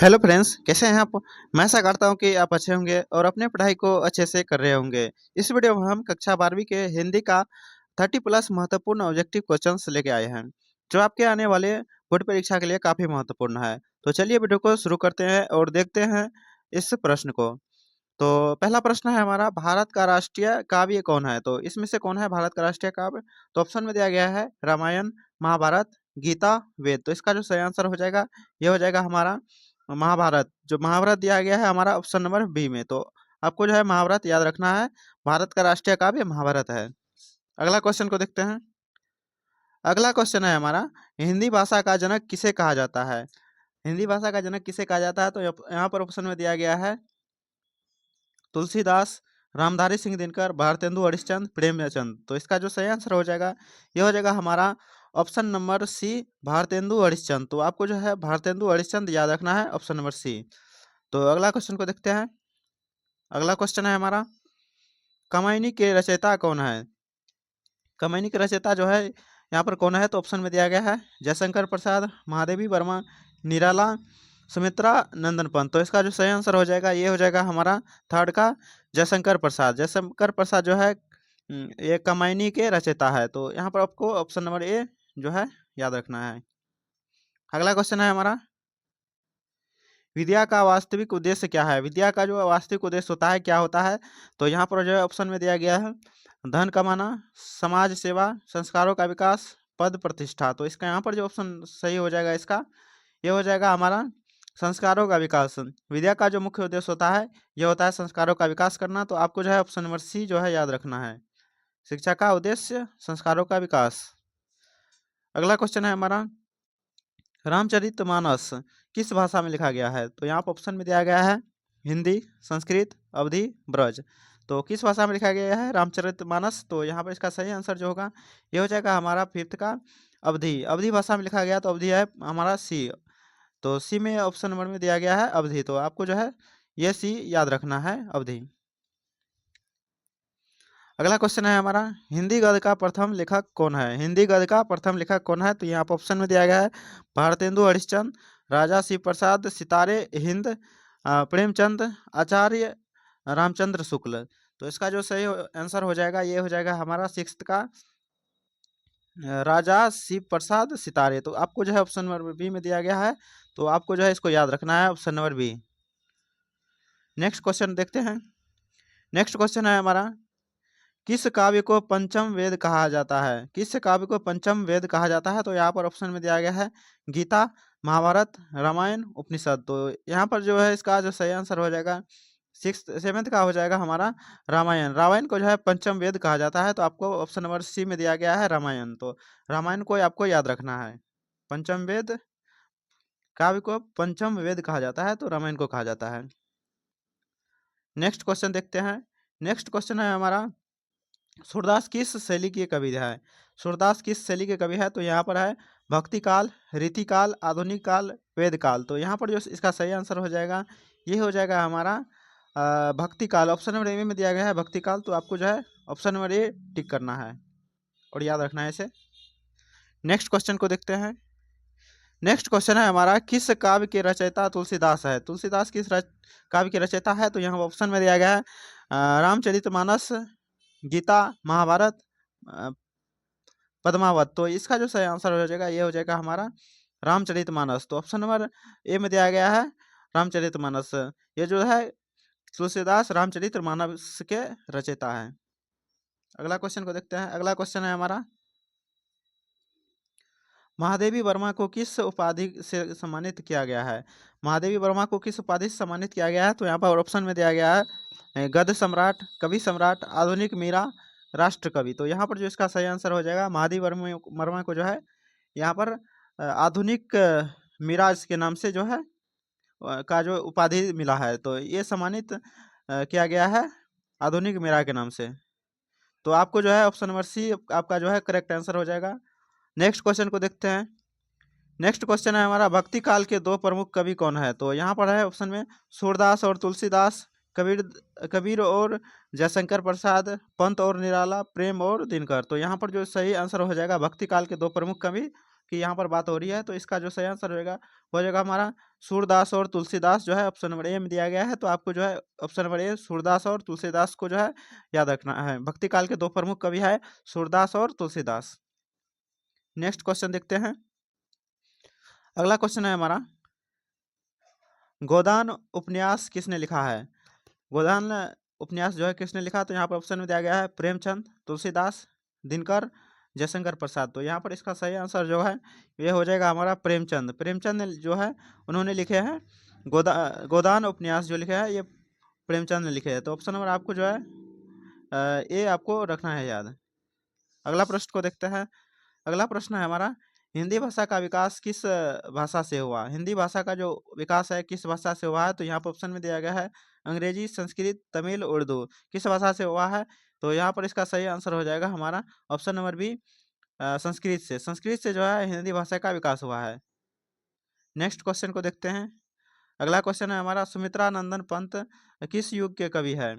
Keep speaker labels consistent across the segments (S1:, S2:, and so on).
S1: Hello friends, कैसे हैं आप? मैं आशा करता हूँ कि आप अच्छे होंगे और अपने पढ़ाई को अच्छे से कर रहे होंगे। इस वीडियो में हम कक्षा 12वीं के हिंदी का 30 प्लस महत्वपूर्ण ऑब्जेक्टिव क्वेश्चंस लेके आए हैं, जो आपके आने वाले बोर्ड परीक्षा के लिए काफ़ी महत्वपूर्ण है। तो चलिए वीडियो को शुरू करते हैं और देखते हैं इस प्रश्न को। तो पहला प्रश्न है हमारा, भारत का राष्ट्रीय काव्य कौन है? तो इसमें से कौन है भारत का राष्ट्रीय काव्य? तो ऑप्शन में दिया गया है रामायण, महाभारत, गीता, वेद। तो इसका जो सही आंसर हो जाएगा, ये हो जाएगा हमारा महाभारत। जो महाभारत दिया गया है हमारा ऑप्शन नंबर बी में। तो आपको जो है महाभारत याद रखना है। भारत का राष्ट्रीय काव्य महाभारत है। अगला क्वेश्चन को देखते हैं। अगला क्वेश्चन है हमारा, हिंदी भाषा का जनक किसे कहा जाता है? हिंदी भाषा का जनक किसे कहा जाता है? तो यहाँ पर ऑप्शन में दिया गया है तुलसीदास, रामधारी सिंह दिनकर, भारतेंदु हरिश्चंद्र, प्रेमचंद। तो इसका जो सही आंसर हो जाएगा, ये हो जाएगा हमारा option number C, Bharatendu Harishchandra. तो आपको जो है भारतेंदु हरिश्चंद्र याद रखना है, ऑप्शन नंबर सी। तो अगला क्वेश्चन को देखते हैं। अगला क्वेश्चन है हमारा, कामायनी के रचयिता कौन है? कामायनी के रचयिता जो है यहाँ पर कौन है? तो ऑप्शन में दिया गया है जयशंकर प्रसाद, महादेवी वर्मा, निराला, सुमित्रा नंदन पंत। तो इसका जो सही आंसर हो जाएगा, ये हो जाएगा हमारा थर्ड का जयशंकर प्रसाद। जयशंकर प्रसाद जो है ये कामायनी के रचयिता है। तो यहाँ पर आपको ऑप्शन नंबर ए जो है याद रखना है। अगला क्वेश्चन है हमारा, विद्या का वास्तविक उद्देश्य क्या है? विद्या का जो वास्तविक उद्देश्य होता है क्या होता है? तो यहाँ पर जो है ऑप्शन में दिया गया है धन कमाना, समाज सेवा, संस्कारों का विकास, पद प्रतिष्ठा। तो इसका यहाँ पर जो ऑप्शन सही हो जाएगा इसका, ये हो जाएगा हमारा संस्कारों का विकास। विद्या का जो मुख्य उद्देश्य होता है, ये होता है संस्कारों का विकास करना। तो आपको जो है ऑप्शन नंबर सी जो है याद रखना है, शिक्षा का उद्देश्य संस्कारों का विकास। अगला क्वेश्चन है हमारा, रामचरितमानस किस भाषा में लिखा गया है? तो यहाँ पर ऑप्शन में दिया गया है हिंदी, संस्कृत, अवधी, ब्रज। तो किस भाषा में लिखा गया है रामचरितमानस? तो यहाँ पर इसका सही आंसर जो होगा, ये हो जाएगा हमारा फिफ्थ का अवधी। अवधी भाषा में लिखा गया, तो अवधी है हमारा सी। तो सी में ऑप्शन नंबर में दिया गया है अवधी। तो आपको जो है ये सी याद रखना है, अवधी। अगला क्वेश्चन है हमारा, हिंदी गद्य का प्रथम लेखक कौन है? हिंदी गद्य का प्रथम लेखक कौन है? तो यहाँ पर ऑप्शन में दिया गया है भारतेंदु हरिश्चंद्र, राजा शिव प्रसाद, सितारे हिंद, प्रेमचंद, आचार्य रामचंद्र शुक्ल। तो इसका जो सही आंसर हो जाएगा, ये हो जाएगा हमारा सिक्स्थ का राजा शिव प्रसाद सितारे। तो आपको जो है ऑप्शन नंबर बी में दिया गया है। तो आपको जो है इसको याद रखना है, option number B. Next question देखते हैं। नेक्स्ट क्वेश्चन है हमारा, किस काव्य को पंचम वेद कहा जाता है? किस काव्य को पंचम वेद कहा जाता है? तो यहाँ पर ऑप्शन में दिया गया है गीता, महाभारत, रामायण, उपनिषद। तो यहाँ पर जो है इसका जो सही आंसर हो जाएगा, सिक्स सेवेंथ का हो जाएगा हमारा रामायण। रामायण को जो है पंचम वेद कहा जाता है। तो आपको ऑप्शन नंबर सी में दिया गया है रामायण। तो रामायण को आपको याद रखना है। पंचम वेद काव्य को पंचम वेद कहा जाता है, तो रामायण को कहा जाता है। नेक्स्ट क्वेश्चन देखते हैं। नेक्स्ट क्वेश्चन है हमारा, सूरदास किस शैली के कवि है? सूरदास किस शैली के कवि है? तो यहाँ पर है भक्ति काल, रीति काल, आधुनिक काल, वेद काल। तो यहाँ पर जो इसका सही आंसर हो जाएगा, ये हो जाएगा हमारा भक्ति काल। ऑप्शन नंबर ए में दिया गया है भक्ति काल। तो आपको जो है ऑप्शन नंबर ए टिक करना है और याद रखना है इसे। नेक्स्ट क्वेश्चन को देखते हैं। नेक्स्ट क्वेश्चन है हमारा, किस काव्य के रचयिता तुलसीदास है? तुलसीदास किस काव्य के रचयिता है? तो यहाँ ऑप्शन में दिया गया है रामचरितमानस, गीता, महाभारत, अ, पद्मावत। तो इसका जो सही आंसर हो जाएगा, ये हो जाएगा हमारा रामचरितमानस। तो ऑप्शन नंबर ए में दिया गया है रामचरितमानस। ये जो है तुलसीदास रामचरितमानस के रचयिता है। अगला क्वेश्चन को देखते हैं। अगला क्वेश्चन है हमारा, महादेवी वर्मा को किस उपाधि से सम्मानित किया गया है? महादेवी वर्मा को किस उपाधि से सम्मानित किया गया है? तो यहाँ पर ऑप्शन में दिया गया है गद्य सम्राट, कवि सम्राट, आधुनिक मीरा, राष्ट्र कवि। तो यहाँ पर जो इसका सही आंसर हो जाएगा, महादेवी वर्मा को जो है यहाँ पर आधुनिक मीराज के नाम से जो है का जो उपाधि मिला है। तो ये सम्मानित किया गया है आधुनिक मीरा के नाम से। तो आपको जो है ऑप्शन नंबर सी आपका जो है करेक्ट आंसर हो जाएगा। नेक्स्ट क्वेश्चन को देखते हैं। नेक्स्ट क्वेश्चन है हमारा, भक्ति काल के दो प्रमुख कवि कौन है? तो यहाँ पर है ऑप्शन में सूरदास और तुलसीदास, कबीर कबीर और जयशंकर प्रसाद, पंत और निराला, प्रेम और दिनकर। तो यहाँ पर जो सही आंसर हो जाएगा, भक्ति काल के दो प्रमुख कवि की यहाँ पर बात हो रही है, तो इसका जो सही आंसर हो जाएगा हमारा सूरदास और तुलसीदास जो है ऑप्शन नंबर ए में दिया गया है। तो आपको जो है ऑप्शन नंबर ए सूरदास और तुलसीदास को जो है याद रखना है। भक्ति काल के दो प्रमुख कवि है सूरदास और तुलसीदास। नेक्स्ट क्वेश्चन देखते हैं। अगला क्वेश्चन है हमारा, गोदान उपन्यास किसने लिखा है? गोदान उपन्यास जो है किसने लिखा? तो यहाँ पर ऑप्शन में दिया गया है प्रेमचंद, तुलसीदास, दिनकर, जयशंकर प्रसाद। तो यहाँ पर इसका सही आंसर जो है ये हो जाएगा हमारा प्रेमचंद। प्रेमचंद जो है उन्होंने लिखे हैं गोदान उपन्यास जो लिखे हैं ये प्रेमचंद ने लिखे हैं। तो ऑप्शन नंबर आपको जो है ये आपको रखना है याद। अगला प्रश्न को देखते हैं। अगला प्रश्न है हमारा, हिंदी भाषा का विकास किस भाषा से हुआ? हिंदी भाषा का जो विकास है किस भाषा से हुआ है? तो यहाँ पर ऑप्शन में दिया गया है अंग्रेजी, संस्कृत, तमिल, उर्दू। किस भाषा से हुआ है? तो यहाँ पर इसका सही आंसर हो जाएगा हमारा ऑप्शन नंबर बी संस्कृत से। संस्कृत से जो है हिंदी भाषा का विकास हुआ है। नेक्स्ट क्वेश्चन को देखते हैं। अगला क्वेश्चन है हमारा, सुमित्रा नंदन पंत किस युग के कवि है?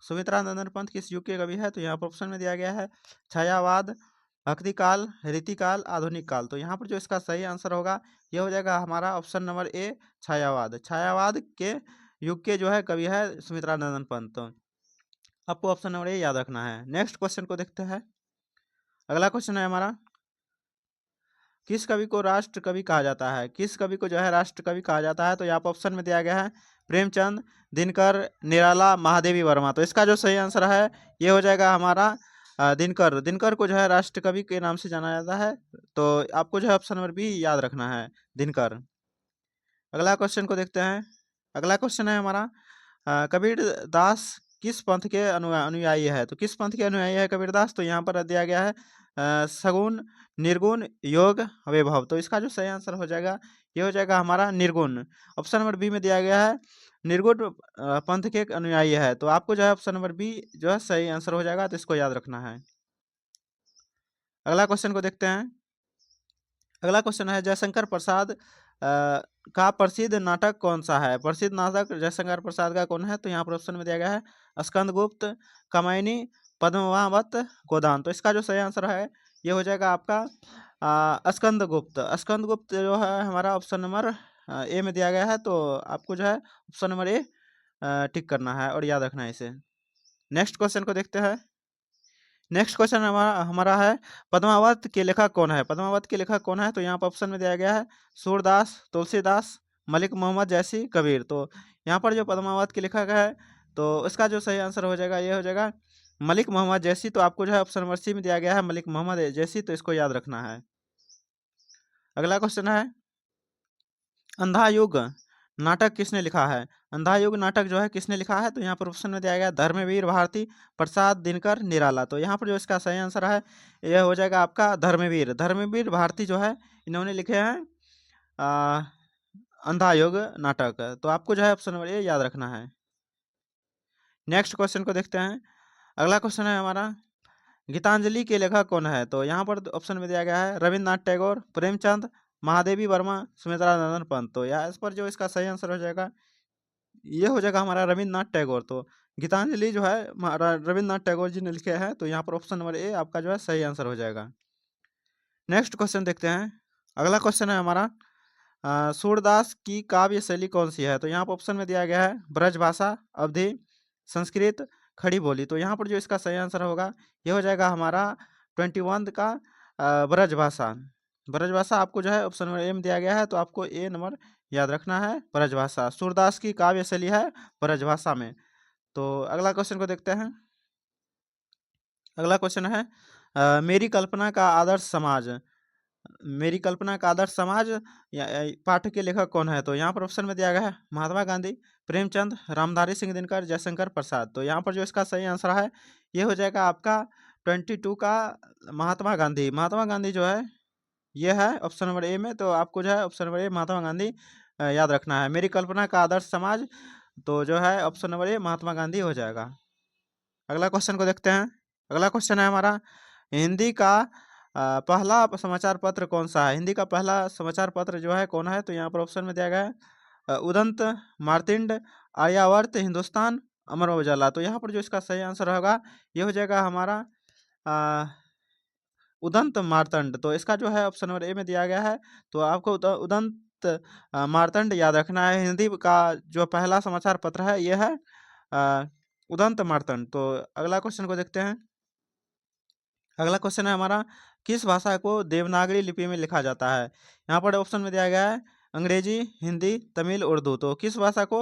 S1: सुमित्रा नंदन पंत किस युग के कवि है? तो यहाँ पर ऑप्शन में दिया गया है छायावाद, भक्ति काल, रीतिकाल, आधुनिक काल। तो यहाँ पर जो इसका सही आंसर होगा ये हो जाएगा हमारा ऑप्शन नंबर ए छायावाद। छायावाद के युग के जो है कवि है सुमित्रा नंदन पंत। तो आपको ऑप्शन नंबर ए याद रखना है। नेक्स्ट क्वेश्चन को देखते हैं। अगला क्वेश्चन है हमारा, किस कवि को राष्ट्र कवि कहा जाता है? किस कवि को जो है राष्ट्र कवि कहा जाता है? तो यहाँ पर ऑप्शन में दिया गया है प्रेमचंद, दिनकर, निराला, महादेवी वर्मा। तो इसका जो सही आंसर है ये हो जाएगा हमारा दिनकर। दिनकर को जो है राष्ट्र कवि के नाम से जाना जाता है। तो आपको जो है ऑप्शन नंबर बी याद रखना है, दिनकर। अगला क्वेश्चन को देखते हैं। अगला क्वेश्चन है हमारा, कबीर दास किस पंथ के अनुयायी है? तो किस पंथ के अनुयायी है कबीर दास? तो यहाँ पर दिया गया है सगुण, निर्गुण, योग, वैभव। तो इसका जो सही आंसर हो जाएगा ये हो जाएगा हमारा निर्गुण। ऑप्शन नंबर बी में दिया गया है निर्गुण पंथ के अनुयायी है। तो आपको जो है ऑप्शन नंबर बी जो है सही आंसर हो जाएगा। तो इसको याद रखना है। अगला क्वेश्चन को देखते हैं। अगला क्वेश्चन है, जयशंकर प्रसाद का प्रसिद्ध नाटक कौन सा है? प्रसिद्ध नाटक जयशंकर प्रसाद का कौन है? तो यहाँ पर ऑप्शन में दिया गया है स्कंदगुप्त, कामायनी, पद्मावत, गोदान। तो इसका जो सही आंसर है ये हो जाएगा आपका स्कंदगुप्त। स्कंदगुप्त जो है हमारा ऑप्शन नंबर ए में दिया गया है। तो आपको जो है ऑप्शन नंबर ए टिक करना है और याद रखना है इसे। नेक्स्ट क्वेश्चन को देखते हैं। नेक्स्ट क्वेश्चन हमारा है, पद्मावत के लेखक कौन है? पद्मावत के लेखक कौन है? तो यहाँ पर ऑप्शन में दिया गया है सूरदास, तुलसीदास, मलिक मोहम्मद जैसी, कबीर। तो यहाँ पर जो पद्मावत के लेखक है तो इसका जो सही आंसर हो जाएगा ये हो जाएगा मलिक मोहम्मद जैसी। तो आपको जो है ऑप्शन नंबर सी में दिया गया है मलिक मोहम्मद जैसी। तो इसको याद रखना है। अगला क्वेश्चन है, अंधा युग नाटक किसने लिखा है? अंधा युग नाटक जो है किसने लिखा है? तो यहाँ पर ऑप्शन में दिया गया धर्मवीर भारती, प्रसाद, दिनकर, निराला। तो यहाँ पर जो इसका सही आंसर है यह हो जाएगा आपका धर्मवीर। धर्मवीर भारती जो है इन्होंने लिखे हैं अंधा युग नाटक। तो आपको जो है ऑप्शन नंबर ए याद रखना है। नेक्स्ट क्वेश्चन को देखते हैं। अगला क्वेश्चन है हमारा, गीतांजलि के लेखक कौन है? तो यहाँ पर ऑप्शन में दिया गया है रविन्द्रनाथ टैगोर, प्रेमचंद, महादेवी वर्मा, सुमित्रा नंदन पंत। तो यहाँ इस पर जो इसका सही आंसर हो जाएगा ये हो जाएगा हमारा रविन्द्रनाथ टैगोर। तो गीतांजलि जो है रविन्द्रनाथ टैगोर जी ने लिखे हैं। तो यहाँ पर ऑप्शन नंबर ए आपका जो है सही आंसर हो जाएगा। नेक्स्ट क्वेश्चन देखते हैं। अगला क्वेश्चन है हमारा, सूरदास की काव्य शैली कौन सी है? तो यहाँ पर ऑप्शन में दिया गया है ब्रजभाषा, अवधी, संस्कृत, खड़ी बोली। तो यहाँ पर जो इसका सही आंसर होगा ये हो जाएगा हमारा 21 का ब्रजभाषा। ब्रजभाषा आपको जो है ऑप्शन नंबर ए में दिया गया है। तो आपको ए नंबर याद रखना है, ब्रजभाषा। सूरदास की काव्य शैली है ब्रजभाषा में। तो अगला क्वेश्चन को देखते हैं। अगला क्वेश्चन है, मेरी कल्पना का आदर्श समाज। मेरी कल्पना का आदर्श समाज पाठ के लेखक कौन है? तो यहाँ पर ऑप्शन में दिया गया है महात्मा गांधी, प्रेमचंद, रामधारी सिंह दिनकर, जयशंकर प्रसाद। तो यहाँ पर जो इसका सही आंसर है ये हो जाएगा आपका 22 का महात्मा गांधी। महात्मा गांधी जो है ये है ऑप्शन नंबर ए में। तो आपको जो है option number A Mahatma Gandhi याद रखना है। मेरी कल्पना का आदर्श समाज तो जो है option number A Mahatma Gandhi हो जाएगा। अगला क्वेश्चन को देखते हैं। अगला क्वेश्चन है हमारा, हिंदी का पहला समाचार पत्र कौन सा है? हिंदी का पहला समाचार पत्र जो है कौन है? तो यहाँ पर ऑप्शन में दिया गया है उदंत, मार्तिंड, आर्यावर्त, हिंदुस्तान, अमर उजाला। तो यहाँ पर जो इसका सही आंसर होगा ये हो जाएगा हमारा उदंत मार्तंड। तो इसका जो है ऑप्शन नंबर ए में दिया गया है। तो आपको उदंत मार्तंड याद रखना है। हिंदी का जो पहला समाचार पत्र है ये है उदंत मार्तंड। तो अगला क्वेश्चन को देखते हैं। अगला क्वेश्चन है हमारा, किस भाषा को देवनागरी लिपि में लिखा जाता है? यहाँ पर ऑप्शन में दिया गया है अंग्रेजी, हिंदी, तमिल, उर्दू। तो किस भाषा को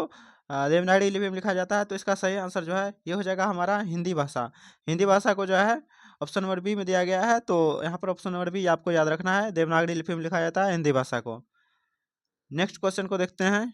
S1: देवनागरी लिपि में लिखा जाता है? तो इसका सही आंसर जो है ये हो जाएगा हमारा हिंदी भाषा। हिंदी भाषा को जो है ऑप्शन नंबर बी में दिया गया है। तो यहाँ पर ऑप्शन नंबर बी आपको याद रखना है, देवनागरी लिपि में लिखा जाता है हिंदी भाषा को। नेक्स्ट क्वेश्चन को देखते हैं।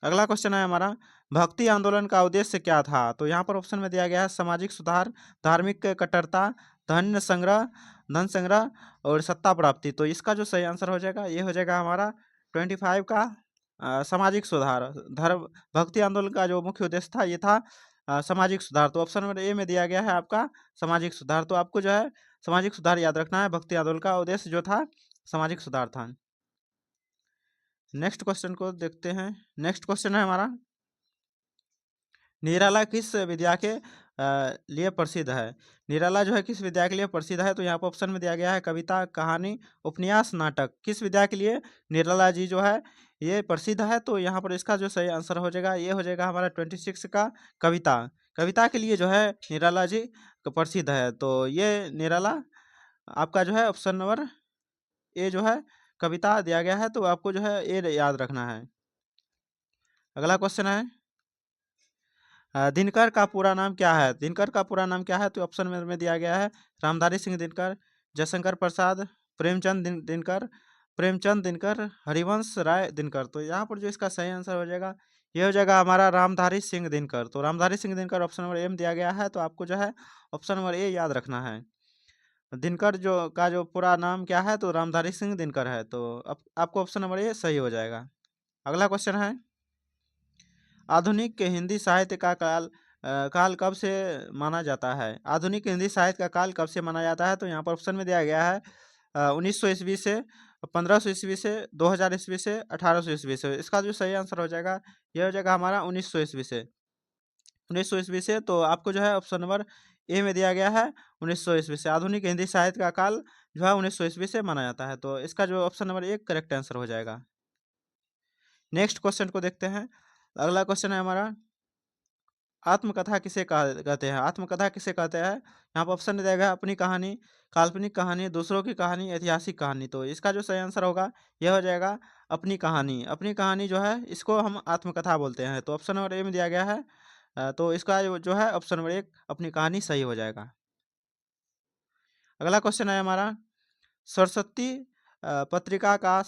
S1: अगला क्वेश्चन है हमारा, भक्ति आंदोलन का उद्देश्य क्या था? तो यहाँ पर ऑप्शन में दिया गया है सामाजिक सुधार, धार्मिक कट्टरता, धन संग्रह और सत्ता प्राप्ति। तो इसका जो सही आंसर हो जाएगा ये हो जाएगा हमारा 25 का सामाजिक सुधार। धर्म भक्ति आंदोलन का जो मुख्य उद्देश्य था ये था सामाजिक सुधार। तो ऑप्शन नंबर ए में दिया गया है आपका सामाजिक सुधार। तो आपको जो है सामाजिक सुधार याद रखना है। भक्ति आंदोलन का उद्देश्य जो था सामाजिक सुधार था। नेक्स्ट क्वेश्चन को देखते हैं। नेक्स्ट क्वेश्चन है हमारा, निराला किस विद्या के लिए प्रसिद्ध है? निराला जो है किस विद्या के लिए प्रसिद्ध है? तो यहाँ पर ऑप्शन में दिया गया है कविता, कहानी, उपन्यास, नाटक। किस विद्या के लिए निराला जी जो है ये प्रसिद्ध है? तो यहाँ पर इसका जो सही आंसर हो जाएगा ये हो जाएगा हमारा 26 का कविता। कविता के लिए जो है निराला जी प्रसिद्ध है। तो ये निराला आपका जो है ऑप्शन नंबर ए जो है कविता दिया गया है। तो आपको जो है ए याद रखना है। अगला क्वेश्चन है, दिनकर का पूरा नाम क्या है? दिनकर का पूरा नाम क्या है? तो ऑप्शन में दिया गया है रामधारी सिंह दिनकर, जयशंकर प्रसाद, दिनकर, प्रेमचंद दिनकर, हरिवंश राय दिनकर। तो यहाँ पर जो इसका सही आंसर हो जाएगा ये हो जाएगा हमारा रामधारी सिंह दिनकर। तो Ramdhari Singh Dinkar option number A में दिया गया है। तो आपको जो है ऑप्शन नंबर ए याद रखना है। दिनकर जो पूरा नाम क्या है? तो रामधारी सिंह दिनकर है। तो आपको ऑप्शन नंबर ए सही हो जाएगा। अगला क्वेश्चन है, आधुनिक हिंदी साहित्य का काल कब से माना जाता है? आधुनिक हिंदी साहित्य का काल कब से माना जाता है? तो यहाँ पर ऑप्शन में दिया गया है 1900 ईस्वी से, 1500 ईस्वी से, 2000 ईस्वी से, 1800 ईस्वी से। इसका जो सही आंसर हो जाएगा ये हो जाएगा हमारा 1900 ईस्वी से। 1900 ईस्वी से। तो आपको जो है ऑप्शन नंबर ए में दिया गया है 1900 ईस्वी से। आधुनिक हिंदी साहित्य का काल जो है 1900 ईस्वी से माना जाता है। तो इसका जो ऑप्शन नंबर एक करेक्ट आंसर हो जाएगा। नेक्स्ट क्वेश्चन को देखते हैं। अगला क्वेश्चन है हमारा, आत्मकथा किसे कहते हैं? आत्मकथा किसे कहते हैं? यहाँ पर ऑप्शन दिया गया अपनी कहानी, काल्पनिक कहानी, दूसरों की कहानी, ऐतिहासिक कहानी। तो इसका जो सही आंसर होगा यह हो जाएगा अपनी कहानी। अपनी कहानी जो है इसको हम आत्मकथा बोलते हैं। तो ऑप्शन नंबर ए में दिया गया है। तो इसका जो है ऑप्शन नंबर एक अपनी कहानी सही हो जाएगा। अगला क्वेश्चन है हमारा, सरस्वती पत्रिका का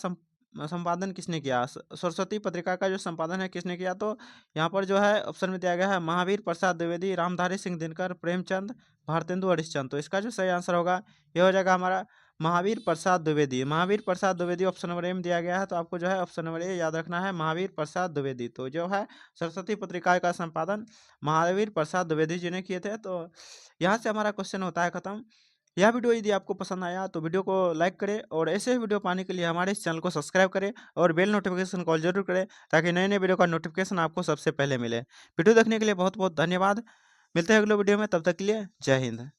S1: संपादन किसने किया? सरस्वती पत्रिका का जो संपादन है किसने किया? तो यहाँ पर जो है ऑप्शन में दिया गया है महावीर प्रसाद द्विवेदी, रामधारी सिंह दिनकर, प्रेमचंद, भारतेंदु हरिश्चंद्र। तो इसका जो सही आंसर होगा ये हो जाएगा हमारा Mahavir Prasad Dwivedi. Mahavir Prasad Dwivedi option number A में दिया गया है। तो आपको जो है ऑप्शन नंबर ए याद रखना है, महावीर प्रसाद द्विवेदी। तो जो है सरस्वती पत्रिका का संपादन महावीर प्रसाद द्विवेदी जी ने किए थे। तो यहाँ से हमारा क्वेश्चन होता है खत्म। यह वीडियो यदि आपको पसंद आया तो वीडियो को लाइक करें और ऐसे ही वीडियो पाने के लिए हमारे इस चैनल को सब्सक्राइब करें और बेल नोटिफिकेशन कॉल जरूर करें ताकि नए नए वीडियो का नोटिफिकेशन आपको सबसे पहले मिले। वीडियो देखने के लिए बहुत बहुत धन्यवाद। मिलते हैं अगले वीडियो में, तब तक के लिए जय हिंद।